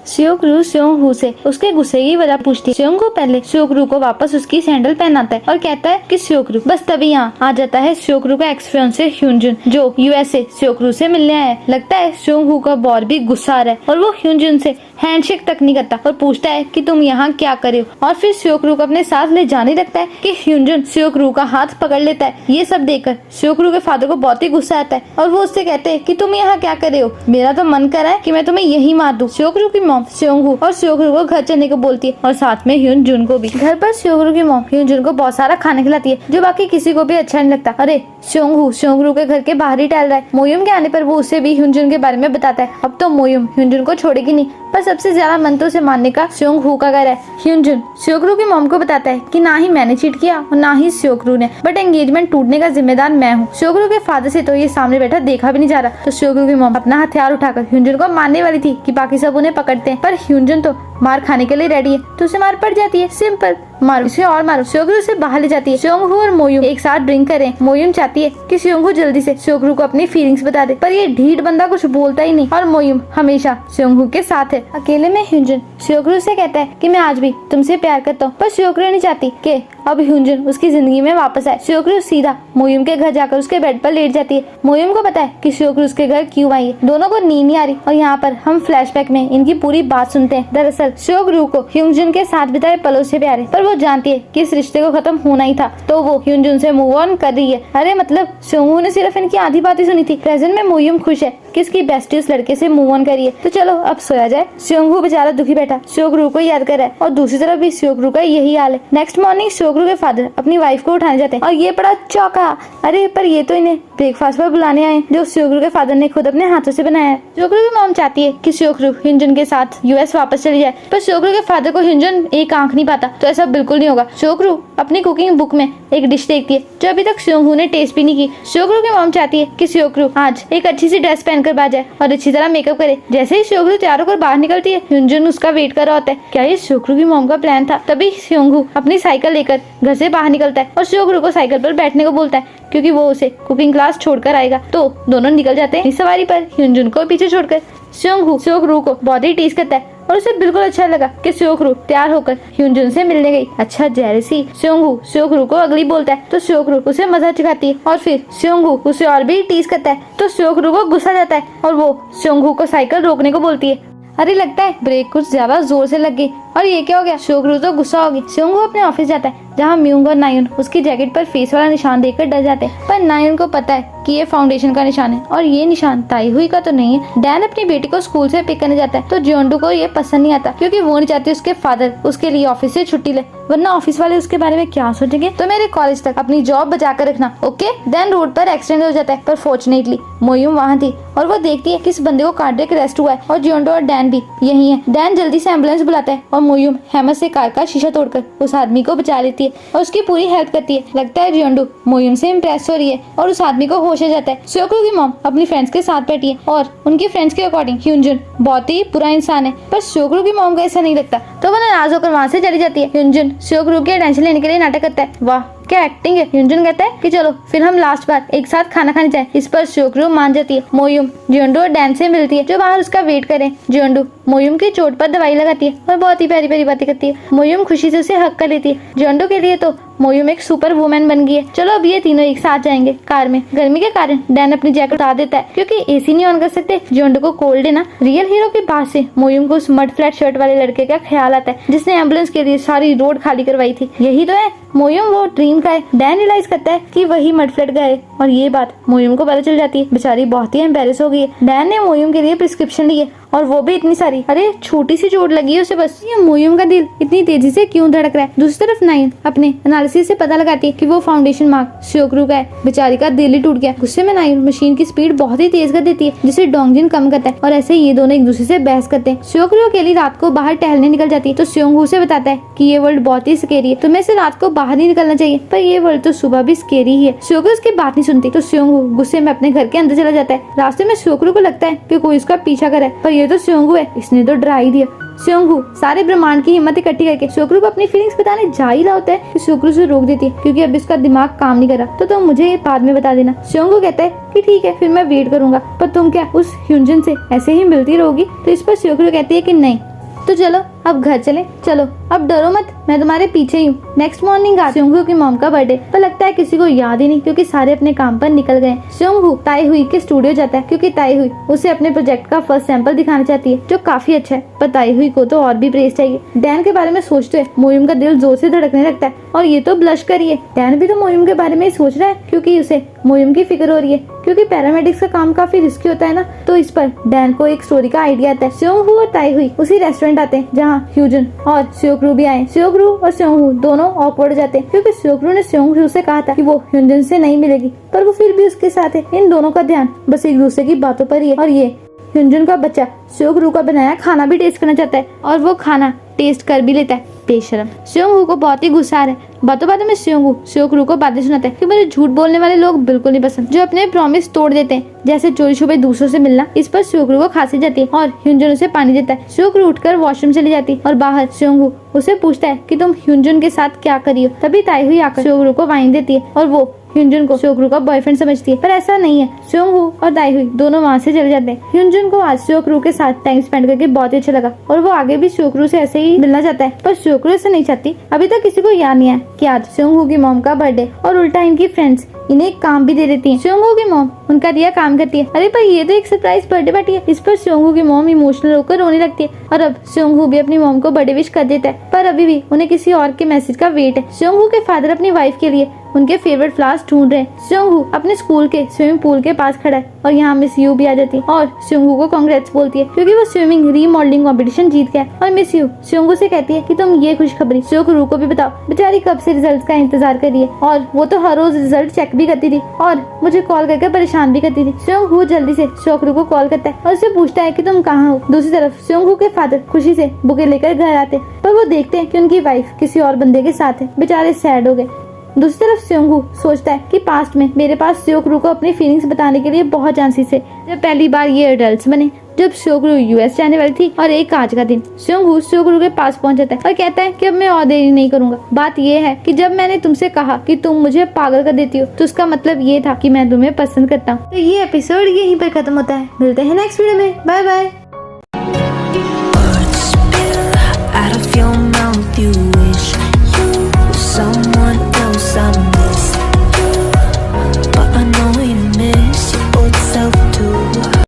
स्योकरू स्योंगहू से उसके गुस्से की वजह पूछती है। स्योंगहू पहले स्योकरू को वापस उसकी सैंडल पहनाता है और कहता है कि स्योकरू। बस तभी यहाँ आ जाता है स्योकरू का एक्स फियांसे ह्यूनजुन, जो यूएस से स्योकरू से मिलने आया है। लगता है स्योंगहू का बहुत भी गुस्सा आ रहा है और वो ह्यूनजुन से हैंडशेक तक नहीं करता और पूछता है कि तुम यहाँ क्या करे हो, और फिर स्योकरू को अपने साथ ले जाने लगता है कि ह्यूनजुन स्योकरू का हाथ पकड़ लेता है। ये सब देखकर स्योकरू के फादर को बहुत ही गुस्सा आता है और वो उससे कहते हैं कि तुम यहाँ क्या कर रहे हो, मेरा तो मन कर रहा है कि मैं तुम्हें यही मार दूं। स्योकरू की मॉम स्योंगहू और स्योकरू को घर चलने को बोलती है और साथ में ह्यूनजुन को भी। घर पर स्योकरू की मॉम ह्यूनजुन को बहुत सारा खाना खिलाती है जो बाकी किसी को भी अच्छा नहीं लगता। अरे स्योंगहू स्योकरू के घर के बाहर ही टहल रहा है। मोयुम के आने पर वो उसे भी ह्यूनजुन के बारे में बताता है। अब तो मोयुम ह्यूनजुन को छोड़ेगी नहीं, पर सबसे ज्यादा मन तो उसे मारने का स्योंगहू का घर है। ह्यूनजुन स्योकरू की मॉम को बताता है कि ना ही मैंने चीट किया और ना ही स्योकरू ने, बट एंगेजमेंट टूटने का जिम्मेदार मैं हूँ। स्योकरू के फादर से तो ये सामने बैठा देखा भी नहीं जा रहा। तो स्योकरू की मॉम अपना हथियार उठाकर ह्यूनजुन को मारने वाली थी कि बाकी सब उन्हें पकड़ते हैं, पर ह्यूनजुन तो मार खाने के लिए रेडी है, तो उसे मार पड़ जाती है। सिंपल, मारो इसे और मारो। स्योकरू उसे बाहर ले जाती है। स्योंगहू और मोयुम एक साथ ड्रिंक करें। मोयुम चाहती है कि स्योंगहू जल्दी से स्योकरू को अपनी फीलिंग्स बता दे, पर ये ढीठ बंदा कुछ बोलता ही नहीं और मोयुम हमेशा स्योंगहू के साथ है। अकेले में ह्यूनजुन स्योकरू से कहता है कि मैं आज भी तुमसे प्यार करता हूँ, पर स्योकरू नहीं चाहती कि अब ह्यूनजुन उसकी जिंदगी में वापस आए। स्योकरू सीधा मोयुम के घर जाकर उसके बेड पर लेट जाती है। मोयुम को पता है कि स्योकरू उसके घर क्यों आई है। दोनों को नींद नहीं आ रही और यहाँ पर हम फ्लैशबैक में इनकी पूरी बात सुनते हैं। दरअसल स्योकरू को ह्यूनजुन के साथ बिताए पलों से प्यार है, पर वो जानती है कि इस रिश्ते को खत्म होना ही था, तो वो ह्यूनजुन से मूव ऑन कर रही है। अरे मतलब स्योंगहू ने सिर्फ इनकी आधी बातें सुनी थी। प्रेजेंट में मोयुम खुश है कि इसकी बेस्टी उस लड़के से मूव ऑन करिए, तो चलो अब सोया जाए। स्योंगहू बेचारा दुखी बैठा स्योकरू को याद कर रहा है और दूसरी तरफ भी स्योकरू का यही हाल है। नेक्स्ट मॉर्निंग स्योकरू के फादर अपनी वाइफ को उठाने जाते हैं और ये बड़ा चौका। अरे पर ये तो इन्हें ब्रेकफास्ट पर बुलाने आए जो स्योकरू के फादर ने खुद अपने हाथों से बनाया है। स्योकरू की मॉम चाहती है कि स्योकरू ह्यूनजुन के साथ यूएस वापस चली जाए, पर स्योकरू के फादर को ह्यूनजुन एक आंख नहीं पाता, तो ऐसा बिल्कुल नहीं होगा। स्योकरू अपनी कुकिंग बुक में एक डिश देखती है जो अभी तक स्योंगहू ने टेस्ट भी नहीं की। स्योकरू की मॉम चाहती है कि स्योकरू आज एक अच्छी सी ड्रेस पहनकर बाहर जाए और अच्छी तरह मेकअप करे। जैसे ही स्योकरू तैयार होकर बाहर निकलती है, ह्यूनजुन उसका वेट कर रहा होता है। क्या ये स्योकरू की मॉम का प्लान था? तभी स्योंगहू अपनी साइकिल लेकर घर से बाहर निकलता है और स्योकरू को साइकिल पर बैठने को बोलता है क्योंकि वो उसे कुकिंग क्लास छोड़कर आएगा। तो दोनों निकल जाते हैं इस सवारी पर, ह्यूनजुन को पीछे छोड़कर। स्योंगहू स्योकरू को बहुत ही टीज करता है और उसे बिल्कुल अच्छा लगा कि स्योकरू तैयार होकर ह्यूनजुन से मिलने गई। अच्छा जेलसी। स्योंगहू स्योकरू को अगली बोलता है तो स्योकरू उसे मजा चखाती है और फिर स्योंगहू उसे और भी टीज करता है, तो स्योकरू को गुस्सा जाता है और वो स्योंगहू को साइकिल रोकने को बोलती है। अरे लगता है ब्रेक कुछ ज्यादा जोर से लग गई और ये क्या हो गया। स्योकरू तो गुस्सा हो गई। स्योंगहू अपने ऑफिस जाता है जहाँ म्यूंग और नायुन उसकी जैकेट पर फेस वाला निशान देखकर डर जाते हैं, पर नायुन को पता है कि ये फाउंडेशन का निशान है और ये निशान ताई हुई का तो नहीं है। डैन अपनी बेटी को स्कूल से पिक करने जाता है, तो जियोंडू को ये पसंद नहीं आता क्योंकि वो नहीं चाहती उसके फादर उसके लिए ऑफिस से छुट्टी ले, वरना ऑफिस वाले उसके बारे में क्या सोचेंगे। तो मेरे कॉलेज तक अपनी जॉब बचा कर रखना, ओके। देन रोड पर एक्सीडेंट हो जाता है, पर फॉर्चुनेटली मोयुम वहाँ थी और वो देखती है कि इस बंदे को कार्डियक अरेस्ट हुआ है और जियोंडू और डैन भी यही है। डैन जल्दी से एम्बुलेंस बुलाता है और मोयुम हैमर से कार का शीशा तोड़कर उस आदमी को बचा लेती है और उसकी पूरी हेल्प करती है। लगता है जियोंडू मोयुम से इम्प्रेस हो रही है और उस आदमी को होश आ जाता है। स्योकरू की मॉम अपनी फ्रेंड्स के साथ बैठी है और उनकी फ्रेंड्स के अकॉर्डिंग ह्यूनजुन बहुत ही बुरा इंसान है, पर स्योकरू की मॉम को ऐसा नहीं लगता, तो वो नाराज होकर वहाँ से चली जाती है। ह्यूनजुन स्योकरू की अटेंशन लेने के लिए नाटक करता है। वाह क्या एक्टिंग है। ह्यूनजुन कहता है कि चलो फिर हम लास्ट बार एक साथ खाना खाने जाए। इस पर स्योकरू मान जाती है। मोयुम जियोंडू और डैन से मिलती है जो बाहर उसका वेट करें। जियोंडू मोयुम की चोट पर दवाई लगाती है और बहुत ही प्यारी प्यारी बातें करती है। मोयुम खुशी से उसे हक कर लेती है। जियोंडू के लिए तो मोयुम एक सुपर वुमेन बन गई है। चलो अब ये तीनों एक साथ जाएंगे कार में। गर्मी के कारण डैन अपनी जैकेट उतार देता है क्योंकि एसी नहीं ऑन कर सकते। जियोंडू को कोल्ड है ना। रियल हीरो की बात से मोयुम को उस मड फ्लैट शर्ट वाले लड़के का ख्याल आता है जिसने एम्बुलेंस के लिए सारी रोड खाली करवाई थी। यही तो है मोयुम, वो ड्रीम का है। डैन रियलाइज करता है कि वही मड फ्लैट का है और ये बात मोयुम को पता चल जाती है। बेचारी बहुत ही एम्बेरस हो गई है। डैन ने मोयुम के लिए प्रिस्क्रिप्शन ली है और वो भी इतनी सारी। अरे छोटी सी चोट लगी है उसे बस। ये मोयुम का दिल इतनी तेजी से क्यों धड़क रहा है। दूसरी तरफ नायुन अपने एनालिसिस से पता लगाती है कि वो फाउंडेशन मार्क स्योकरू का है। बेचारी का दिल ही टूट गया। गुस्से में नायुन मशीन की स्पीड बहुत ही तेज कर देती है जिसे डोंगजिन कम करता है और ऐसे ये दोनों एक दूसरे से बहस करते हैं। स्योकरू अकेली रात को बाहर टहलने निकल जाती है तो स्योंगहू से बताता है कि ये वर्ल्ड बहुत ही स्केरी है, तुम्हें से रात को बाहर नहीं निकलना चाहिए, पर ये वर्ल्ड तो सुबह भी स्केरी ही है। स्योकरू उसकी बात नहीं सुनती तो स्योंगहू गुस्से में अपने घर के अंदर चला जाता है। रास्ते में स्योकरू को लगता है कि कोई उसका पीछा करे, पर ये तो स्योंगहू है, इसने तो डरा ही दिया। स्योंगहू सारे ब्रह्मांड की हिम्मत इकट्ठी करके स्योकरू को अपनी फीलिंग्स बताने जा ही रहा होता है कि स्योकरू से रोक देती है क्योंकि अब इसका दिमाग काम नहीं कर रहा, तो तुम मुझे बाद में बता देना। स्योंगहू कहता है कि ठीक है फिर मैं वेट करूंगा, पर तुम क्या उस ह्यूनजुन से ऐसे ही मिलती रहोगी। तो इस पर स्योकरू कहती है कि नहीं, तो चलो अब घर चले। चलो अब डरो मत, मैं तुम्हारे पीछे ही हूँ। नेक्स्ट मॉर्निंग सेयोंगहू की मॉम का बर्थडे, पर लगता है किसी को याद ही नहीं क्योंकि सारे अपने काम पर निकल गए। सेयोंगहू ताईहुई के स्टूडियो जाता है क्योंकि ताईहुई उसे अपने प्रोजेक्ट का फर्स्ट सैंपल दिखाना चाहती है जो काफी अच्छा है, पर ताईहुई को तो और भी प्रेज चाहिए। डैन के बारे में सोचते हुए मोयुम का दिल जोर से धड़कने लगता है और ये तो ब्लश करिए। डैन भी तो मोयुम के बारे में ही सोच रहा है क्योंकि उसे मोयुम की फिक्र हो रही है क्योंकि पैरामेडिक्स का काम काफी रिस्की होता है ना। तो इस पर डैन को एक स्टोरी का आइडिया आता है। सेयोंगहू और ताईहुई उसी रेस्टोरेंट आते हैं जहाँ ह्यूजुन और स्योकरू भी आए। स्योकरू और सेयोंगहू दोनों ऑकवर्ड जाते हैं क्योंकि स्योकरू ने सेयोंगहू से कहा था कि वो ह्यूजुन से नहीं मिलेगी, पर वो फिर भी उसके साथ है। इन दोनों का ध्यान बस एक दूसरे की बातों पर ही है और ये ह्यूजुन का बच्चा स्योकरू का बनाया खाना भी टेस्ट करना चाहता है और वो खाना टेस्ट कर भी लेता है। बेशरम। सेयोंगहू को बहुत ही गुस्सा आ रहा है। बातों बातों में सेयोंगहू स्योकरू को बातें सुनाता है कि मुझे झूठ बोलने वाले लोग बिल्कुल नहीं पसंद, जो अपने प्रॉमिस तोड़ देते हैं, जैसे चोरी छुपे दूसरों से मिलना। इस पर स्योकरू को खांसी जाती है और ह्यूजुन उसे पानी देता है। स्योकरू उठकर वॉशरूम चली जाती है और बाहर सेयोंगहू उसे पूछता है कि तुम ह्यूजुन के साथ क्या करी हो। तभी ताईहुई आकर स्योकरू को वाइन देती है और वो ह्यूजुन को स्योकरू का बॉयफ्रेंड समझती है, पर ऐसा नहीं है। सेयोंगहू और ताईहुई दोनों वहाँ से चले जाते हैं। ह्यूजुन को आज स्योकरू के साथ टाइम स्पेंड करके बहुत ही अच्छा लगा और वो आगे भी स्योकरू से ऐसे ही मिलना चाहता है, पर स्योकरू ऐसे नहीं चाहती। अभी तक किसी को याद नहीं है कि आज सेयोंगहू की मॉम का बर्थडे और उल्टा इनकी फ्रेंड्स इन्हें एक काम भी दे देती है। सेयोंगहू की मॉम उनका दिया काम करती है। अरे पर ये तो एक सरप्राइज बर्थडे पार्टी है। इस पर सेयोंगहू की मॉम इमोशनल होकर रोने लगती है और अब सेयोंगहू भी अपनी मॉम को बर्थडे विश कर देता है, पर अभी भी उन्हें किसी और के मैसेज का वेट है। सेयोंगहू के फादर अपनी वाइफ के लिए उनके फेवरेट फ्लावर्स ढूंढ रहे हैं। सेयोंगहू अपने स्कूल के स्विमिंग पूल के पास खड़ा है और यहाँ मिस यू भी आ जाती है और सेयोंगहू को कांग्रेट्स बोलती है क्योंकि वो स्विमिंग रीमॉडलिंग कंपटीशन जीत गया। और मिस यू सेयोंगहू से कहती है कि तुम ये खुशखबरी स्योकरू को भी बताओ, बेचारी कब से रिजल्ट का इंतजार कर रही है और वो तो हर रोज रिजल्ट चेक भी करती थी और मुझे कॉल करके परेशान भी करती थी। सेयोंगहू जल्दी से स्योकरू को कॉल करता है और उससे पूछता है कि तुम कहाँ हो। दूसरी तरफ सेयोंगहू के फादर खुशी से बुके लेकर घर आते हैं, पर वो देखते हैं कि उनकी वाइफ किसी और बंदे के साथ है। बेचारे सैड हो गए। दूसरी तरफ सेयोंगहू सोचता है कि पास्ट में मेरे पास स्योकरू को अपनी फीलिंग्स बताने के लिए बहुत चांसेस है। जब पहली बार ये एडल्ट्स बने, जब स्योकरू यूएस जाने वाली थी और एक आज का दिन। सेयोंगहू स्योकरू के पास पहुंच जाता है और कहता है कि अब मैं और देरी नहीं करूंगा। बात ये है कि जब मैंने तुमसे कहा कि तुम मुझे पागल कर देती हो तो उसका मतलब ये था कि मैं तुम्हें पसंद करता हूँ। तो ये एपिसोड यहीं पर खत्म होता है। मिलते हैं नेक्स्ट वीडियो में। Bye bye.